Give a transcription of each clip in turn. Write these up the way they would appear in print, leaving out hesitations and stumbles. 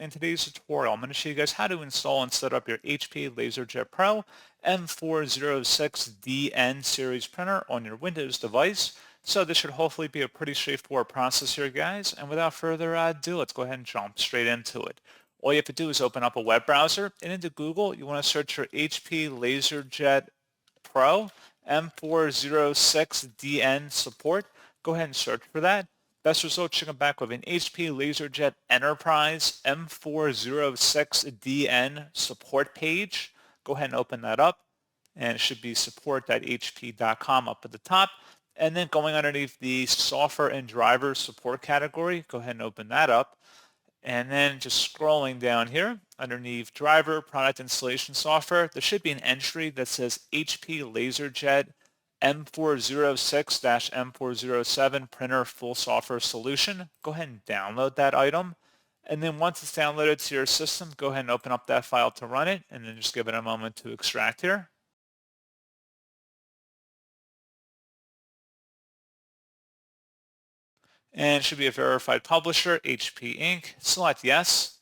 In today's tutorial, I'm going to show you guys how to install and set up your HP LaserJet Pro M406dn series printer on your Windows device. So this should hopefully be a pretty straightforward process here, guys. And without further ado, let's go ahead and jump straight into it. All you have to do is open up a web browser, and into Google, you want to search for HP LaserJet Pro M406dn support. Go ahead and search for that. Best results should come back with an HP LaserJet Enterprise M406dn support page. Go ahead and open that up, and it should be support.hp.com up at the top. And then going underneath the software and driver support category, go ahead and open that up. And then just scrolling down here, underneath driver, product installation software, there should be an entry that says HP LaserJet M406-M407 printer full software solution. Go ahead and download that item. And then once it's downloaded to your system, go ahead and open up that file to run it, and then just give it a moment to extract here. And it should be a verified publisher, HP Inc. Select yes.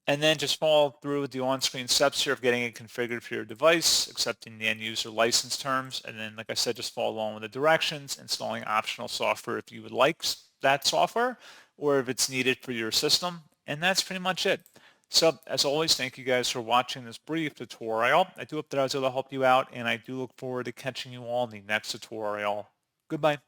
And then just follow through with the on-screen steps here of getting it configured for your device, accepting the end-user license terms, and then, like I said, just follow along with the directions, installing optional software if you would like that software, or if it's needed for your system, and that's pretty much it. So, as always, thank you guys for watching this brief tutorial. I do hope that I was able to help you out, and I do look forward to catching you all in the next tutorial. Goodbye.